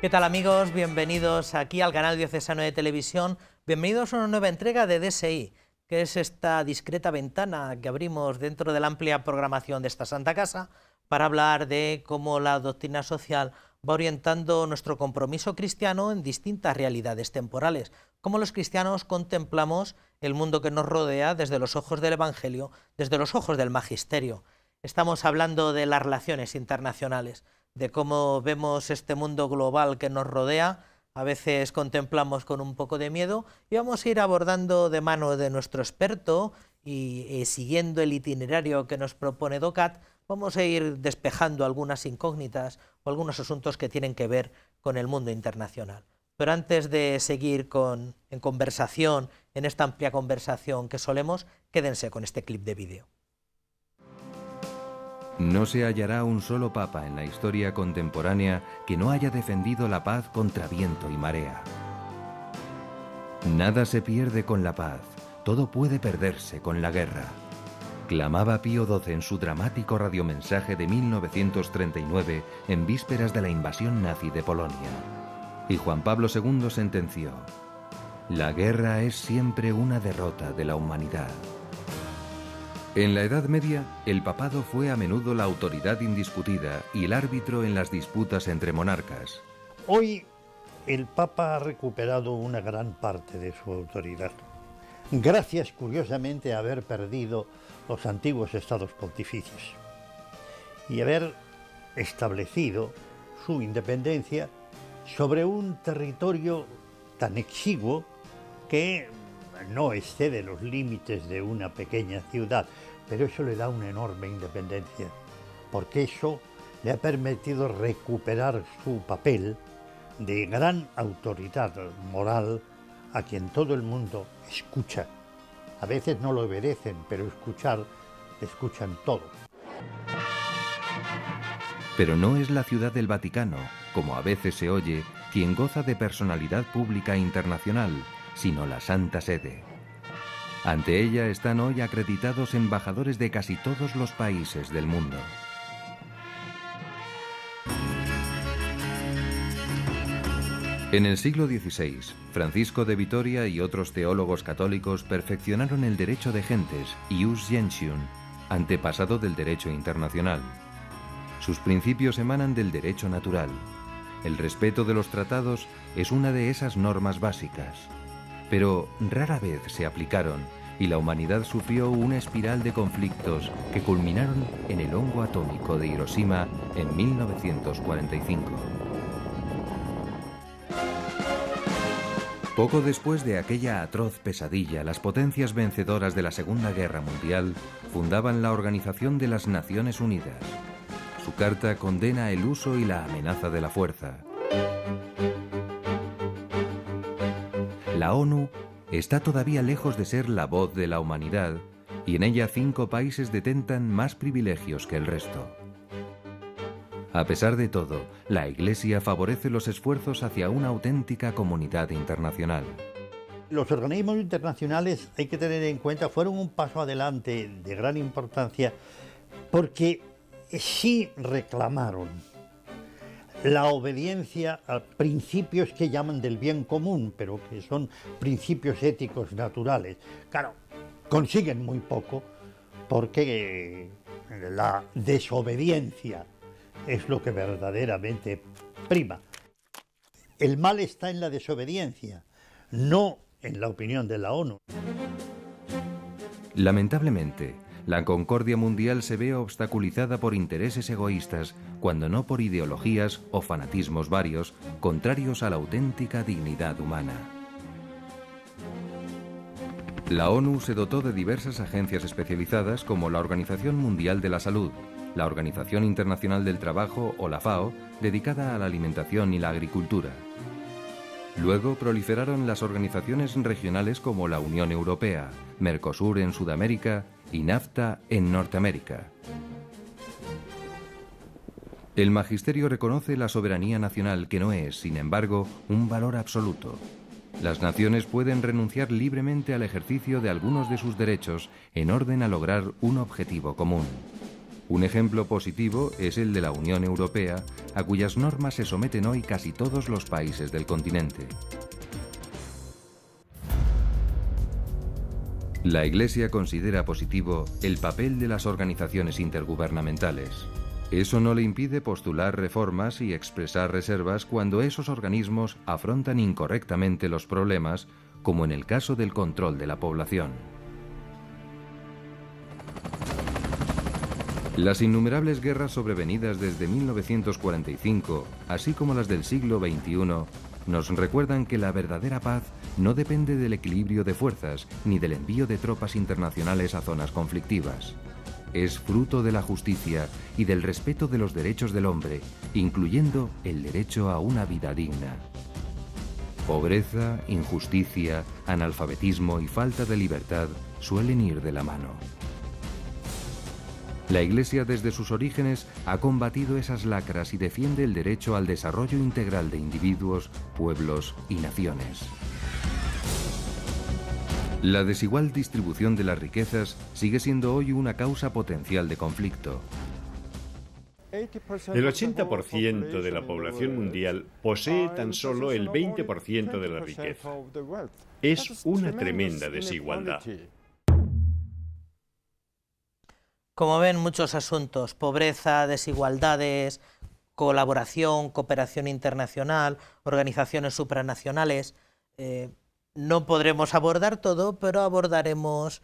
¿Qué tal, amigos? Bienvenidos aquí al canal diocesano de televisión. Bienvenidos a una nueva entrega de DSI, que es esta discreta ventana que abrimos dentro de la amplia programación de esta Santa Casa para hablar de cómo la doctrina social va orientando nuestro compromiso cristiano en distintas realidades temporales, cómo los cristianos contemplamos el mundo que nos rodea desde los ojos del Evangelio, desde los ojos del Magisterio. Estamos hablando de las relaciones internacionales, de cómo vemos este mundo global que nos rodea. A veces contemplamos con un poco de miedo y vamos a ir abordando de mano de nuestro experto y siguiendo el itinerario que nos propone DOCAT, vamos a ir despejando algunas incógnitas o algunos asuntos que tienen que ver con el mundo internacional. Pero antes de seguir en conversación, en esta amplia conversación que solemos, quédense con este clip de vídeo. No se hallará un solo papa en la historia contemporánea que no haya defendido la paz contra viento y marea. Nada se pierde con la paz, todo puede perderse con la guerra. Clamaba Pío XII en su dramático radiomensaje de 1939 en vísperas de la invasión nazi de Polonia. Y Juan Pablo II sentenció: la guerra es siempre una derrota de la humanidad. En la Edad Media, el papado fue a menudo la autoridad indiscutida y el árbitro en las disputas entre monarcas. Hoy el Papa ha recuperado una gran parte de su autoridad, gracias curiosamente a haber perdido los antiguos estados pontificios y haber establecido su independencia sobre un territorio tan exiguo que no excede los límites de una pequeña ciudad, pero eso le da una enorme independencia, porque eso le ha permitido recuperar su papel de gran autoridad moral a quien todo el mundo escucha. A veces no lo obedecen, pero escuchan todo. Pero no es la Ciudad del Vaticano, como a veces se oye, quien goza de personalidad pública internacional, sino la Santa Sede. Ante ella están hoy acreditados embajadores de casi todos los países del mundo. En el siglo XVI, Francisco de Vitoria y otros teólogos católicos perfeccionaron el derecho de gentes, ius gentium, antepasado del derecho internacional. Sus principios emanan del derecho natural. El respeto de los tratados es una de esas normas básicas. Pero rara vez se aplicaron y la humanidad sufrió una espiral de conflictos que culminaron en el hongo atómico de Hiroshima en 1945. Poco después de aquella atroz pesadilla, las potencias vencedoras de la Segunda Guerra Mundial fundaban la Organización de las Naciones Unidas. Su carta condena el uso y la amenaza de la fuerza. La ONU está todavía lejos de ser la voz de la humanidad y en ella 5 países detentan más privilegios que el resto. A pesar de todo, la Iglesia favorece los esfuerzos hacia una auténtica comunidad internacional. Los organismos internacionales, hay que tener en cuenta, fueron un paso adelante de gran importancia porque sí reclamaron la obediencia a principios que llaman del bien común, pero que son principios éticos naturales. Claro, consiguen muy poco porque la desobediencia es lo que verdaderamente prima. El mal está en la desobediencia, no en la opinión de la ONU. Lamentablemente, la concordia mundial se ve obstaculizada por intereses egoístas, cuando no por ideologías o fanatismos varios, contrarios a la auténtica dignidad humana. La ONU se dotó de diversas agencias especializadas como la Organización Mundial de la Salud, la Organización Internacional del Trabajo o la FAO, dedicada a la alimentación y la agricultura. Luego proliferaron las organizaciones regionales como la Unión Europea, Mercosur en Sudamérica y NAFTA en Norteamérica. El Magisterio reconoce la soberanía nacional, que no es, sin embargo, un valor absoluto. Las naciones pueden renunciar libremente al ejercicio de algunos de sus derechos en orden a lograr un objetivo común. Un ejemplo positivo es el de la Unión Europea, a cuyas normas se someten hoy casi todos los países del continente. La Iglesia considera positivo el papel de las organizaciones intergubernamentales. Eso no le impide postular reformas y expresar reservas cuando esos organismos afrontan incorrectamente los problemas, como en el caso del control de la población. Las innumerables guerras sobrevenidas desde 1945, así como las del siglo XXI, nos recuerdan que la verdadera paz no depende del equilibrio de fuerzas ni del envío de tropas internacionales a zonas conflictivas. Es fruto de la justicia y del respeto de los derechos del hombre, incluyendo el derecho a una vida digna. Pobreza, injusticia, analfabetismo y falta de libertad suelen ir de la mano. La Iglesia desde sus orígenes ha combatido esas lacras y defiende el derecho al desarrollo integral de individuos, pueblos y naciones. La desigual distribución de las riquezas sigue siendo hoy una causa potencial de conflicto. El 80% de la población mundial posee tan solo el 20% de la riqueza. Es una tremenda desigualdad. Como ven, muchos asuntos: pobreza, desigualdades, colaboración, cooperación internacional, organizaciones supranacionales. No podremos abordar todo, pero abordaremos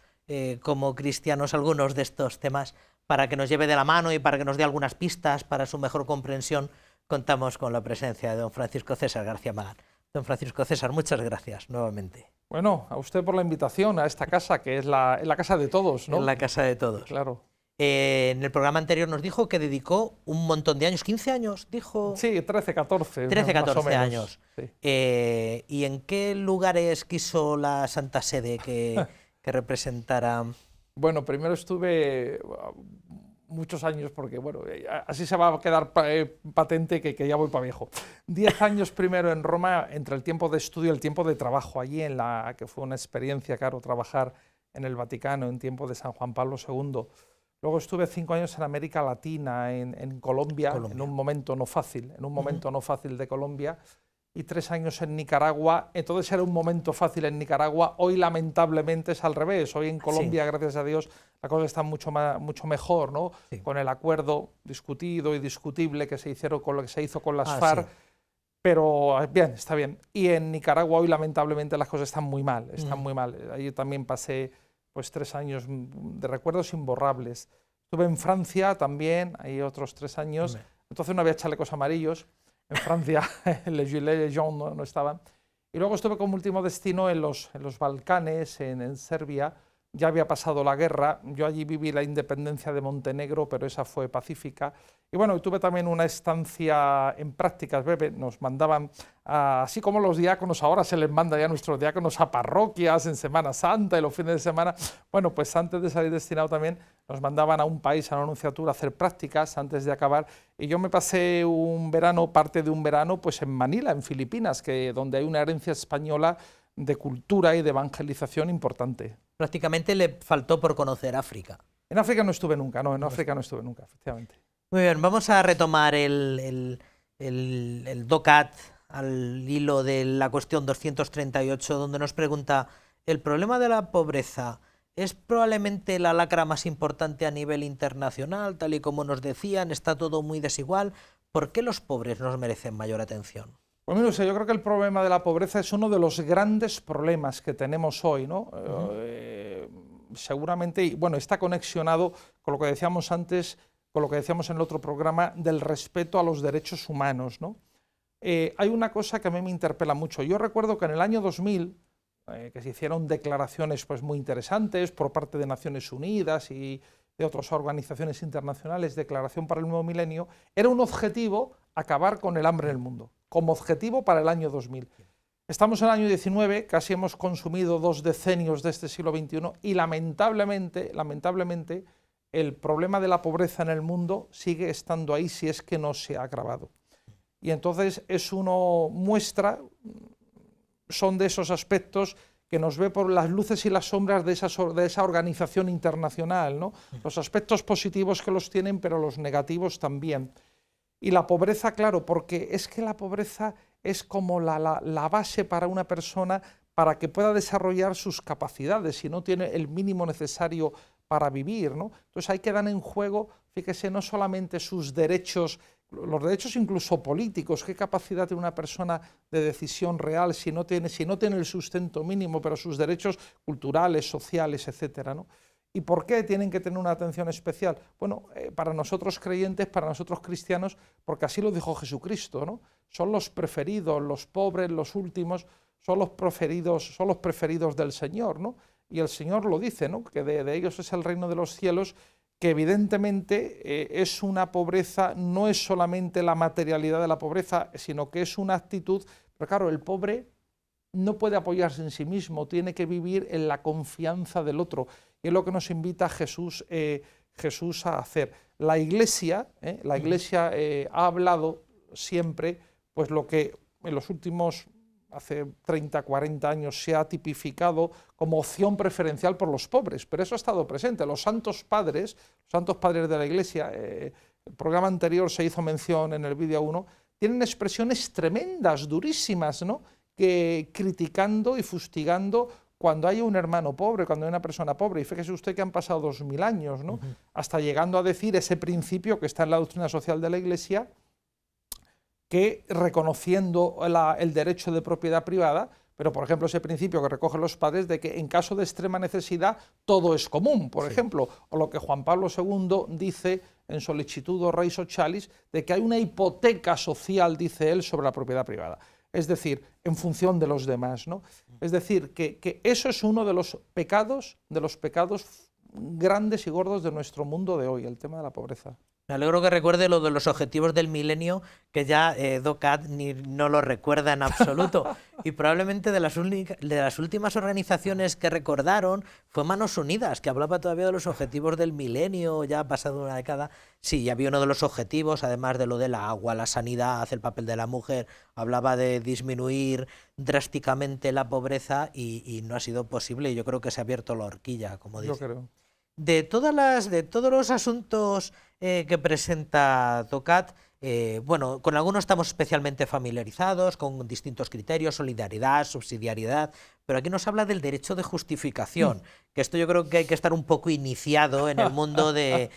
como cristianos algunos de estos temas para que nos lleve de la mano y para que nos dé algunas pistas para su mejor comprensión. Contamos con la presencia de don Francisco César García Magán. Don Francisco César, muchas gracias nuevamente. Bueno, a usted por la invitación a esta casa, que es la casa de todos, ¿no? Es la casa de todos. Claro. En el programa anterior nos dijo que dedicó un montón de años, 15 años, dijo. Sí, 13, 14. 13, 14 años. Sí. ¿Y en qué lugares quiso la Santa Sede que representara? Bueno, primero estuve muchos años, porque bueno, así se va a quedar patente que ya voy para viejo. 10 años primero en Roma, entre el tiempo de estudio y el tiempo de trabajo allí, que fue una experiencia, claro, trabajar en el Vaticano en tiempo de San Juan Pablo II. Luego estuve 5 años en América Latina, en Colombia, en un momento no fácil, de Colombia, y 3 años en Nicaragua. Entonces era un momento fácil en Nicaragua. Hoy lamentablemente es al revés. Hoy en Colombia, gracias a Dios, la cosa está mucho mejor, ¿no? Sí. Con el acuerdo discutido y discutible que se hizo con las FARC. Sí. Pero bien, está bien. Y en Nicaragua hoy lamentablemente las cosas están muy mal, muy mal. Allí también pasé pues 3 años de recuerdos imborrables. Estuve en Francia también, ahí otros 3 años. Entonces no había chalecos amarillos. En Francia les gilets jaunes no estaban. Y luego estuve como último destino en los Balcanes, en Serbia. Ya había pasado la guerra. Yo allí viví la independencia de Montenegro, pero esa fue pacífica. Y bueno, tuve también una estancia en prácticas breve. Nos mandaban, así como los diáconos, ahora se les manda ya a nuestros diáconos a parroquias en Semana Santa y los fines de semana. Bueno, pues antes de salir destinado también nos mandaban a un país, a una nunciatura, a hacer prácticas antes de acabar. Y yo me pasé parte de un verano, pues en Manila, en Filipinas, donde hay una herencia española de cultura y de evangelización importante. Prácticamente le faltó por conocer África. En África no estuve nunca, no, en África no estuve nunca, efectivamente. Muy bien, vamos a retomar el DOCAT al hilo de la cuestión 238, donde nos pregunta: ¿el problema de la pobreza es probablemente la lacra más importante a nivel internacional? Tal y como nos decían, está todo muy desigual. ¿Por qué los pobres nos merecen mayor atención? Pues mira, yo creo que el problema de la pobreza es uno de los grandes problemas que tenemos hoy, ¿no? Seguramente, y bueno, está conexionado con lo que decíamos antes, con lo que decíamos en el otro programa, del respeto a los derechos humanos, ¿no? Hay una cosa que a mí me interpela mucho. Yo recuerdo que en el año 2000, que se hicieron declaraciones pues, muy interesantes por parte de Naciones Unidas y de otras organizaciones internacionales, Declaración para el Nuevo Milenio, era un objetivo acabar con el hambre en el mundo, como objetivo para el año 2000. Estamos en el año 19, casi hemos consumido 2 decenios de este siglo XXI y lamentablemente, el problema de la pobreza en el mundo sigue estando ahí si es que no se ha agravado. Y entonces son de esos aspectos que nos ve por las luces y las sombras de esa organización internacional, ¿no? Los aspectos positivos que los tienen, pero los negativos también. Y la pobreza, claro, porque es que la pobreza es como la base para una persona para que pueda desarrollar sus capacidades, si no tiene el mínimo necesario para vivir, ¿no? Entonces ahí quedan en juego, fíjese, no solamente sus derechos, los derechos incluso políticos, qué capacidad tiene una persona de decisión real si no tiene el sustento mínimo, pero sus derechos culturales, sociales, etcétera, ¿no? ¿Y por qué tienen que tener una atención especial? Bueno, para nosotros creyentes, para nosotros cristianos, porque así lo dijo Jesucristo, ¿no? Son los preferidos, los pobres, los últimos, son los preferidos del Señor, ¿no? Y el Señor lo dice, ¿no? Que de ellos es el reino de los cielos, que evidentemente es una pobreza, no es solamente la materialidad de la pobreza, sino que es una actitud, pero claro, el pobre no puede apoyarse en sí mismo, tiene que vivir en la confianza del otro, y es lo que nos invita Jesús a hacer. La Iglesia ha hablado siempre, pues lo que en los últimos, hace 30, 40 años, se ha tipificado como opción preferencial por los pobres, pero eso ha estado presente. Los santos padres de la Iglesia, el programa anterior se hizo mención en el vídeo 1, tienen expresiones tremendas, durísimas, ¿no? Que criticando y fustigando cuando hay un hermano pobre, cuando hay una persona pobre. Y fíjese usted que han pasado 2000 años, ¿no? Hasta llegando a decir ese principio que está en la doctrina social de la Iglesia, que reconociendo el derecho de propiedad privada, pero por ejemplo ese principio que recogen los padres de que en caso de extrema necesidad todo es común, por ejemplo, o lo que Juan Pablo II dice en Sollicitudo Rei Socialis, de que hay una hipoteca social, dice él, sobre la propiedad privada, es decir, en función de los demás, ¿no? Es decir, que eso es uno de los pecados grandes y gordos de nuestro mundo de hoy, el tema de la pobreza. Me alegro que recuerde lo de los objetivos del milenio, que ya DOCAT no lo recuerda en absoluto. Y probablemente de las últimas organizaciones que recordaron fue Manos Unidas, que hablaba todavía de los objetivos del milenio, ya ha pasado una década. Sí, ya había uno de los objetivos, además de lo del agua, la sanidad, el papel de la mujer, hablaba de disminuir drásticamente la pobreza y no ha sido posible. Y yo creo que se ha abierto la horquilla, como dice. Yo creo. De todos los asuntos que presenta DOCAT, bueno, con algunos estamos especialmente familiarizados, con distintos criterios, solidaridad, subsidiariedad, pero aquí nos habla del derecho de justificación, que esto yo creo que hay que estar un poco iniciado en el mundo del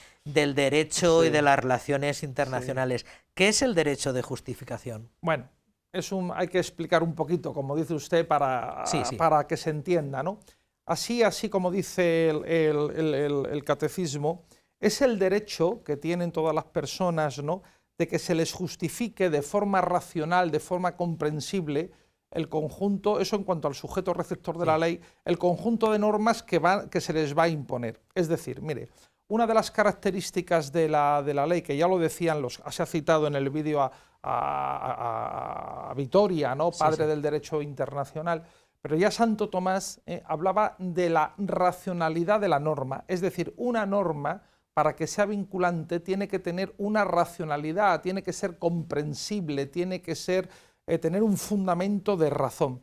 derecho y de las relaciones internacionales. ¿Qué es el derecho de justificación? Bueno, hay que explicar un poquito, como dice usted, para que se entienda, ¿no? Así como dice el catecismo, es el derecho que tienen todas las personas, ¿no?, de que se les justifique de forma racional, de forma comprensible, el conjunto, eso en cuanto al sujeto receptor de la ley, el conjunto de normas que se les va a imponer. Es decir, mire, una de las características de la ley, que ya lo decían, se ha citado en el vídeo a Vitoria, ¿no?, padre del derecho internacional, pero ya Santo Tomás hablaba de la racionalidad de la norma, es decir, una norma, para que sea vinculante, tiene que tener una racionalidad, tiene que ser comprensible, tiene que tener un fundamento de razón.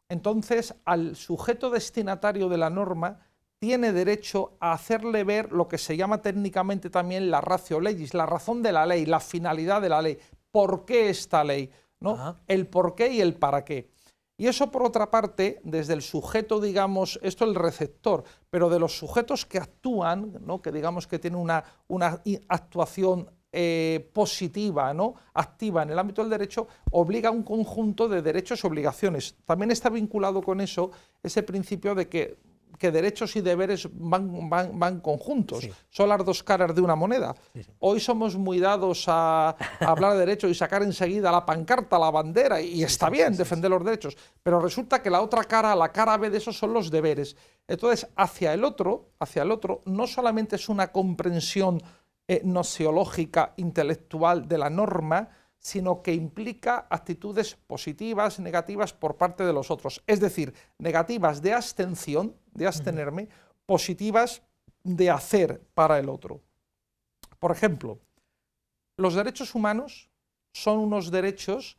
Entonces, al sujeto destinatario de la norma tiene derecho a hacerle ver lo que se llama técnicamente también la ratio legis, la razón de la ley, la finalidad de la ley, por qué esta ley, ¿no? El por qué y el para qué. Y eso, por otra parte, desde el sujeto, digamos, esto es el receptor, pero de los sujetos que actúan, ¿no?, que digamos que tienen una actuación positiva, ¿no?, activa en el ámbito del derecho, obliga a un conjunto de derechos y obligaciones. También está vinculado con eso ese principio de que derechos y deberes van conjuntos, son las dos caras de una moneda. Hoy somos muy dados a hablar de derechos y sacar enseguida la pancarta, la bandera, y está bien defender los derechos, pero resulta que la otra cara, la cara B de eso son los deberes. Entonces, hacia el otro, no solamente es una comprensión nociológica, intelectual de la norma, sino que implica actitudes positivas, negativas por parte de los otros. Es decir, negativas de abstención, de abstenerme, positivas de hacer para el otro. Por ejemplo, los derechos humanos son unos derechos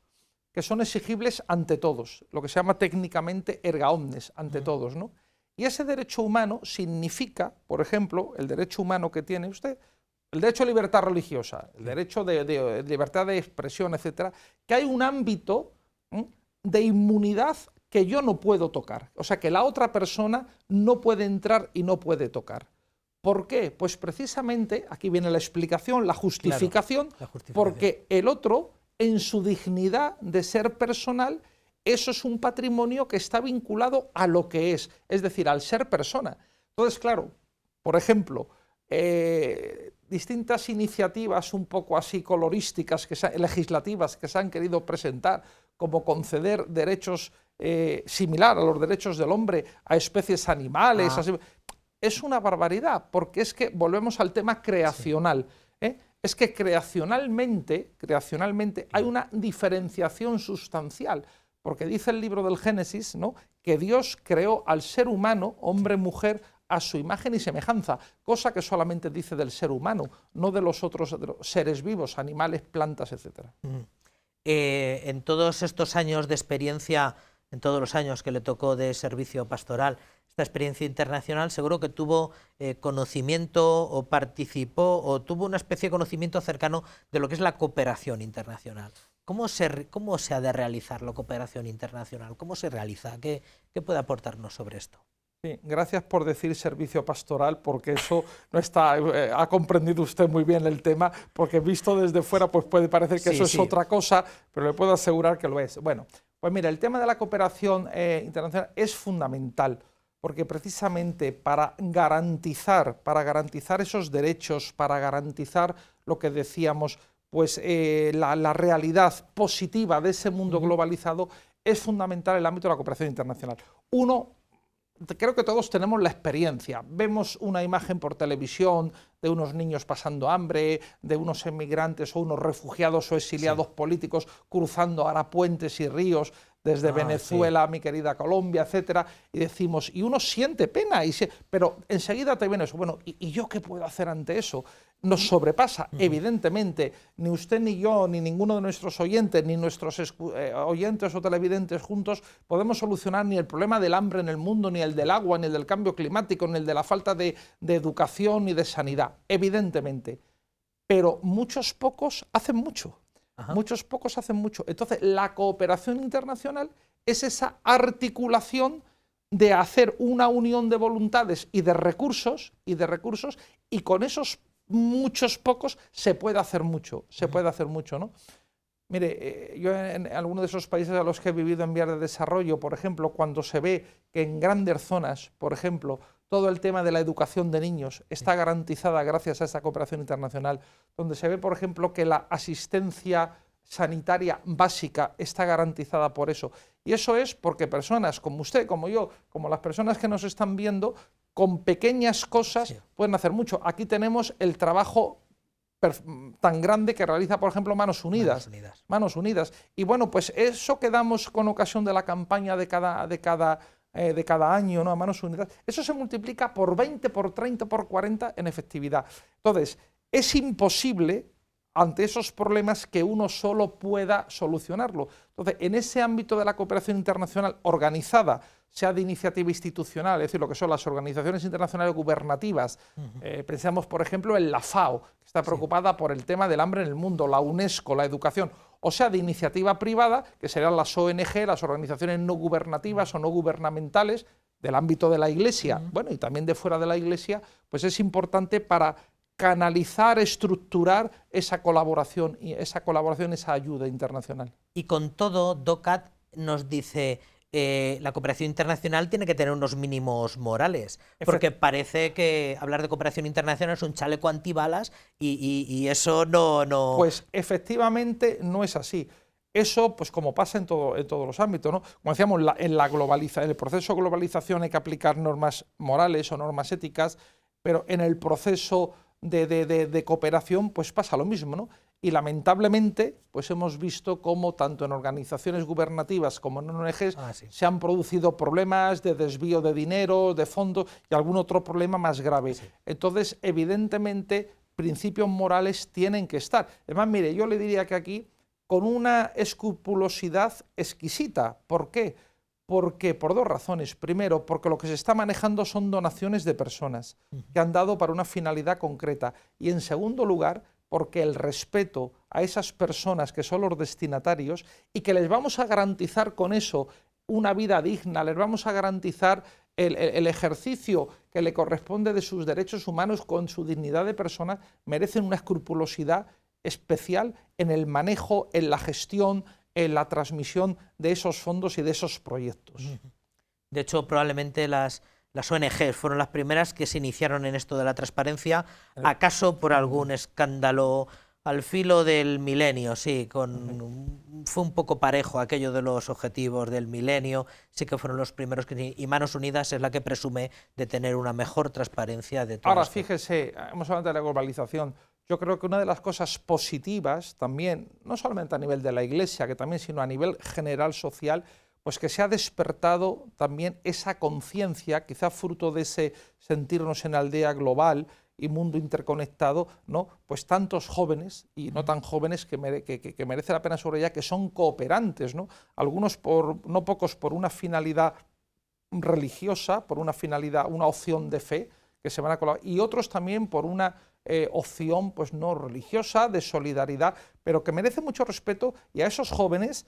que son exigibles ante todos, lo que se llama técnicamente erga omnes, ante todos, ¿no? Y ese derecho humano significa, por ejemplo, el derecho humano que tiene usted, el derecho a libertad religiosa, el derecho de libertad de expresión, etcétera, que hay un ámbito de inmunidad que yo no puedo tocar, o sea, que la otra persona no puede entrar y no puede tocar. ¿Por qué? Pues precisamente, aquí viene la explicación, la justificación, claro, la justificación. Porque el otro, en su dignidad de ser personal, eso es un patrimonio que está vinculado a lo que es decir, al ser persona. Entonces, claro, por ejemplo, distintas iniciativas un poco así colorísticas, legislativas, que se han querido presentar, como conceder derechos similar a los derechos del hombre a especies animales, así, es una barbaridad, porque es que volvemos al tema creacional. Es que creacionalmente hay una diferenciación sustancial, porque dice el libro del Génesis, ¿no?, que Dios creó al ser humano, hombre, mujer, a su imagen y semejanza, cosa que solamente dice del ser humano, no de los otros seres vivos, animales, plantas, etc. En todos estos años de experiencia, en todos los años que le tocó de servicio pastoral, esta experiencia internacional, seguro que tuvo conocimiento o participó o tuvo una especie de conocimiento cercano de lo que es la cooperación internacional. ¿Cómo se ha de realizar la cooperación internacional? ¿Cómo se realiza? ¿Qué puede aportarnos sobre esto? Sí, gracias por decir servicio pastoral, porque eso no está, ha comprendido usted muy bien el tema, porque visto desde fuera pues puede parecer que eso es otra cosa, pero le puedo asegurar que lo es. Bueno, pues mira, el tema de la cooperación internacional es fundamental, porque precisamente para garantizar esos derechos, para garantizar lo que decíamos, pues la realidad positiva de ese mundo globalizado, es fundamental el ámbito de la cooperación internacional. Creo que todos tenemos la experiencia, vemos una imagen por televisión de unos niños pasando hambre, de unos emigrantes o unos refugiados o exiliados políticos cruzando ahora puentes y ríos desde Venezuela, mi querida Colombia, etcétera, y decimos, y uno siente pena, pero enseguida te viene eso, bueno, ¿y yo qué puedo hacer ante eso? Nos sobrepasa, evidentemente, ni usted ni yo, ni ninguno de nuestros oyentes, ni nuestros oyentes o televidentes juntos podemos solucionar ni el problema del hambre en el mundo, ni el del agua, ni el del cambio climático, ni el de la falta de educación ni de sanidad, evidentemente. Pero muchos pocos hacen mucho. Muchos pocos hacen mucho. Entonces, la cooperación internacional es esa articulación de hacer una unión de voluntades y de recursos, y con esos muchos pocos se puede hacer mucho, ¿no? Mire, yo en algunos de esos países a los que he vivido en vías de desarrollo, por ejemplo, cuando se ve que en grandes zonas, por ejemplo, todo el tema de la educación de niños está garantizada gracias a esa cooperación internacional, donde se ve, por ejemplo, que la asistencia sanitaria básica está garantizada por eso. Y eso es porque personas como usted, como yo, como las personas que nos están viendo, con pequeñas cosas pueden hacer mucho. Aquí tenemos el trabajo tan grande que realiza, por ejemplo, Manos Unidas. Manos Unidas. Y bueno, pues eso que damos con ocasión de la campaña de cada año, ¿no?, a Manos Unidas, eso se multiplica por 20, por 30, por 40 en efectividad. Entonces, es imposible ante esos problemas que uno solo pueda solucionarlo. Entonces, en ese ámbito de la cooperación internacional organizada, sea de iniciativa institucional, es decir, lo que son las organizaciones internacionales gubernativas, pensamos, por ejemplo, en la FAO, que está preocupada por el tema del hambre en el mundo, la UNESCO, la educación, o sea, de iniciativa privada, que serían las ONG, las organizaciones no gubernativas o no gubernamentales, del ámbito de la Iglesia, bueno, y también de fuera de la Iglesia, pues es importante para canalizar, estructurar esa colaboración, esa ayuda internacional. Y con todo, DOCAT nos dice, la cooperación internacional tiene que tener unos mínimos morales, porque parece que hablar de cooperación internacional es un chaleco antibalas y eso no... Pues efectivamente no es así. Eso, pues como pasa en todos los ámbitos, ¿no? Como decíamos, en el proceso de globalización hay que aplicar normas morales o normas éticas, pero en el proceso de cooperación pues pasa lo mismo, ¿no? Y lamentablemente pues hemos visto cómo tanto en organizaciones gubernativas como en ONGs se han producido problemas de desvío de dinero, de fondos y algún otro problema más grave. Entonces, evidentemente, principios morales tienen que estar. Además, mire, yo le diría que aquí con una escrupulosidad exquisita. ¿Por qué? Porque por dos razones. Primero, porque lo que se está manejando son donaciones de personas que han dado para una finalidad concreta. Y en segundo lugar, porque el respeto a esas personas que son los destinatarios y que les vamos a garantizar con eso una vida digna, les vamos a garantizar el ejercicio que le corresponde de sus derechos humanos con su dignidad de persona, merecen una escrupulosidad especial en el manejo, en la gestión, en la transmisión de esos fondos y de esos proyectos. De hecho, probablemente las ONGs fueron las primeras que se iniciaron en esto de la transparencia, acaso por algún escándalo al filo del milenio, sí, fue un poco parejo aquello de los objetivos del milenio, sí que fueron los primeros y Manos Unidas es la que presume de tener una mejor transparencia de todo Ahora, esto. fíjese, hemos hablado de la globalización. Yo creo que una de las cosas positivas también, no solamente a nivel de la Iglesia, que también, sino a nivel general social, pues que se ha despertado también esa conciencia, quizá fruto de ese sentirnos en aldea global y mundo interconectado, ¿no? Pues tantos jóvenes y no tan jóvenes que merece la pena subrayar que son cooperantes, ¿no? Algunos, no pocos, por una finalidad religiosa, por una finalidad, una opción de fe, que se van a colaborar, y otros también por una opción pues no religiosa, de solidaridad, pero que merece mucho respeto, y a esos jóvenes,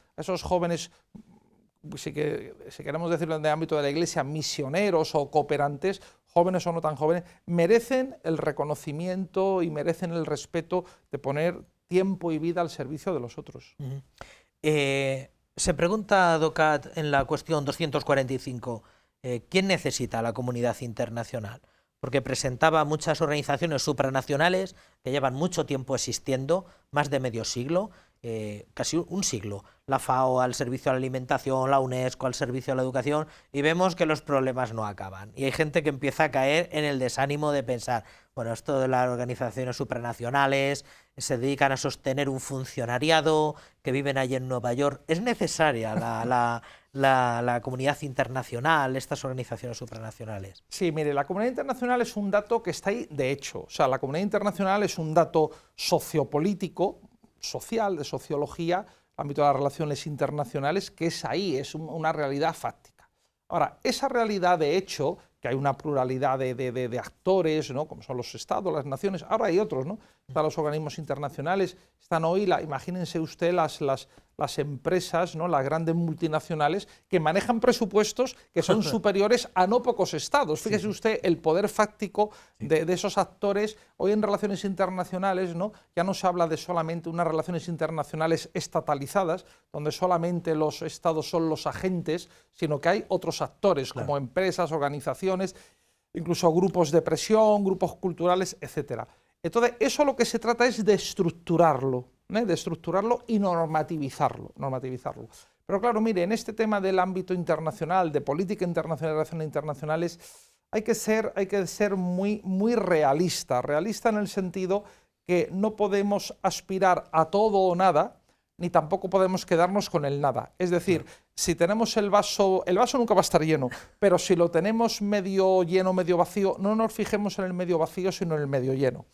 si queremos decirlo en el ámbito de la Iglesia, misioneros o cooperantes, jóvenes o no tan jóvenes, merecen el reconocimiento y merecen el respeto de poner tiempo y vida al servicio de los otros. Se pregunta DOCAT en la cuestión 245, ¿quién necesita a la comunidad internacional? Porque presentaba muchas organizaciones supranacionales que llevan mucho tiempo existiendo, más de medio siglo, casi un siglo. La FAO al servicio de la alimentación, la UNESCO al servicio de la educación, y vemos que los problemas no acaban. Y hay gente que empieza a caer en el desánimo de pensar, bueno, esto de las organizaciones supranacionales se dedican a sostener un funcionariado que viven allí en Nueva York. ¿Es necesaria la comunidad internacional, estas organizaciones supranacionales? Sí, mire, la comunidad internacional es un dato que está ahí de hecho. O sea, la comunidad internacional es un dato sociopolítico, social, de sociología, ámbito de las relaciones internacionales, que es ahí, es una realidad fáctica. Ahora, esa realidad de hecho, que hay una pluralidad de actores, ¿no? Como son los estados, las naciones, ahora hay otros, ¿no? Están los organismos internacionales, están hoy, imagínense usted las empresas, ¿no? Las grandes multinacionales que manejan presupuestos que son superiores a no pocos estados. Fíjese usted el poder fáctico de esos actores. Hoy en relaciones internacionales, ¿no? Ya no se habla de solamente unas relaciones internacionales estatalizadas, donde solamente los estados son los agentes, sino que hay otros actores, como empresas, organizaciones, incluso grupos de presión, grupos culturales, etcétera. Entonces, eso lo que se trata es de estructurarlo, de estructurarlo y normativizarlo. Pero claro, mire, en este tema del ámbito internacional, de política internacional y relaciones internacionales, hay que ser muy realista en el sentido que no podemos aspirar a todo o nada, ni tampoco podemos quedarnos con el nada. Es decir, si tenemos el vaso nunca va a estar lleno, pero si lo tenemos medio lleno, medio vacío, no nos fijemos en el medio vacío, sino en el medio lleno.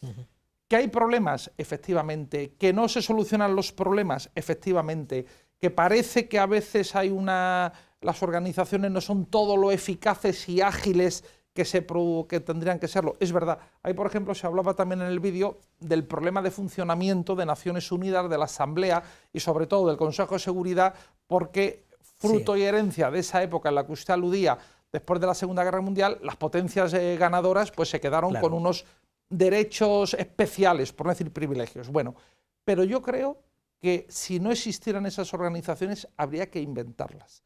¿Que hay problemas? Efectivamente. ¿Que no se solucionan los problemas? Efectivamente. ¿Que parece que a veces las organizaciones no son todo lo eficaces y ágiles que tendrían que serlo? Es verdad. Ahí, por ejemplo, se hablaba también en el vídeo del problema de funcionamiento de Naciones Unidas, de la Asamblea y sobre todo del Consejo de Seguridad, porque fruto y herencia de esa época en la que usted aludía, después de la Segunda Guerra Mundial, las potencias ganadoras pues se quedaron con unos derechos especiales, por no decir privilegios. Bueno, pero yo creo que si no existieran esas organizaciones habría que inventarlas.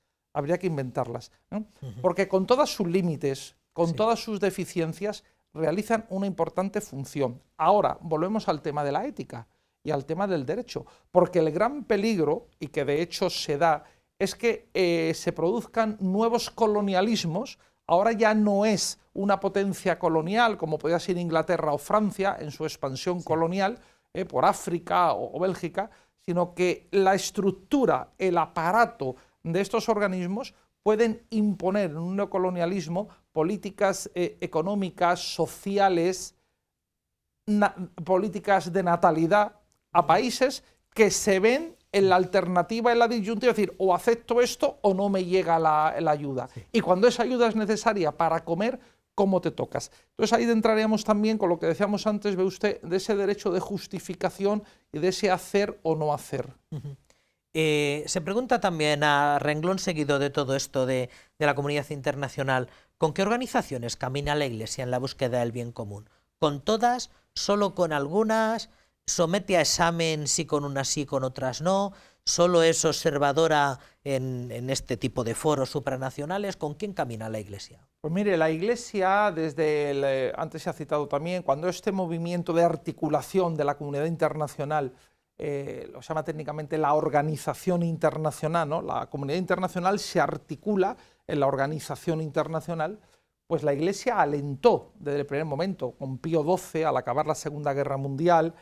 ¿No? Porque con todos sus límites, con todas sus deficiencias, realizan una importante función. Ahora, volvemos al tema de la ética y al tema del derecho, porque el gran peligro, y que de hecho se da, es que se produzcan nuevos colonialismos. Ahora ya no es una potencia colonial como podía ser Inglaterra o Francia en su expansión colonial por África o Bélgica, sino que la estructura, el aparato de estos organismos pueden imponer en un neocolonialismo políticas económicas, sociales, políticas de natalidad a países que se ven en la alternativa, en la disyuntiva, es decir, o acepto esto o no me llega la ayuda. Sí. Y cuando esa ayuda es necesaria para comer, ¿cómo te tocas? Entonces ahí entraríamos también con lo que decíamos antes, ve usted, de ese derecho de justificación y de ese hacer o no hacer. Se pregunta también, a renglón seguido de todo esto de la comunidad internacional, ¿con qué organizaciones camina la Iglesia en la búsqueda del bien común? ¿Con todas? ¿Solo con algunas? ¿Somete a examen si con unas sí, con otras no? ¿Solo es observadora en este tipo de foros supranacionales? ¿Con quién camina la Iglesia? Pues mire, la Iglesia, antes se ha citado también, cuando este movimiento de articulación de la comunidad internacional, lo se llama técnicamente la organización internacional, ¿no? La comunidad internacional se articula en la organización internacional, pues la Iglesia alentó desde el primer momento, con Pío XII al acabar la Segunda Guerra Mundial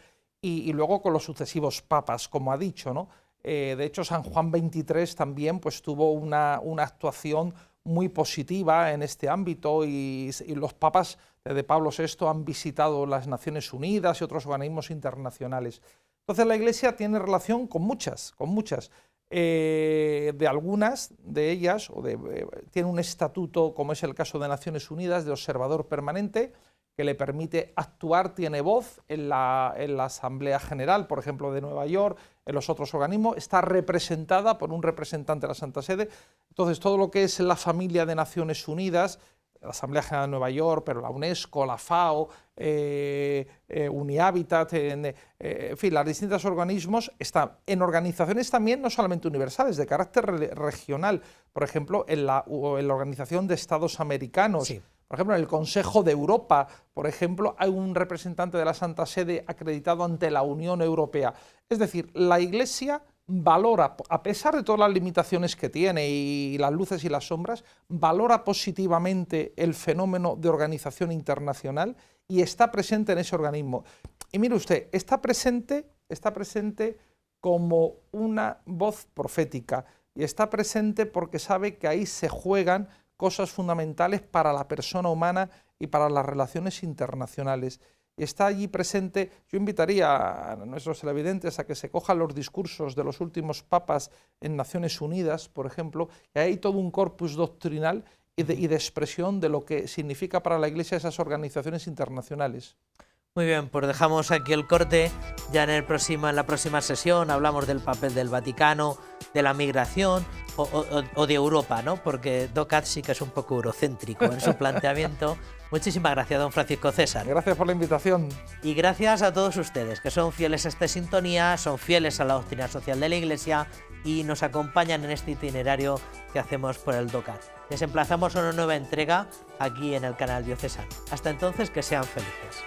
y luego con los sucesivos papas, como ha dicho, ¿no? De hecho, San Juan XXIII también pues, tuvo una actuación muy positiva en este ámbito y los papas de Pablo VI han visitado las Naciones Unidas y otros organismos internacionales. Entonces la Iglesia tiene relación con muchas. De algunas de ellas, tiene un estatuto, como es el caso de Naciones Unidas, de observador permanente, que le permite actuar, tiene voz en la Asamblea General, por ejemplo, de Nueva York, en los otros organismos, está representada por un representante de la Santa Sede. Entonces, todo lo que es la familia de Naciones Unidas, la Asamblea General de Nueva York, pero la UNESCO, la FAO, Unihabitat, en fin, los distintos organismos están en organizaciones también no solamente universales, de carácter regional, por ejemplo, en la Organización de Estados Americanos. Sí. Por ejemplo, en el Consejo de Europa, por ejemplo, hay un representante de la Santa Sede acreditado ante la Unión Europea. Es decir, la Iglesia valora, a pesar de todas las limitaciones que tiene y las luces y las sombras, valora positivamente el fenómeno de organización internacional y está presente en ese organismo. Y mire usted, está presente como una voz profética y está presente porque sabe que ahí se juegan cosas fundamentales para la persona humana y para las relaciones internacionales. Y está allí presente. Yo invitaría a nuestros televidentes a que se cojan los discursos de los últimos papas en Naciones Unidas, por ejemplo, y hay todo un corpus doctrinal y de expresión de lo que significa para la Iglesia esas organizaciones internacionales. Muy bien, pues dejamos aquí el corte. Ya en la próxima sesión hablamos del papel del Vaticano, de la migración o de Europa, ¿no? Porque DOCAT sí que es un poco eurocéntrico en su planteamiento. Muchísimas gracias, don Francisco César. Gracias por la invitación. Y gracias a todos ustedes que son fieles a esta sintonía, son fieles a la doctrina social de la Iglesia y nos acompañan en este itinerario que hacemos por el DOCAT. Les emplazamos a una nueva entrega aquí en el canal diocesano. Hasta entonces, que sean felices.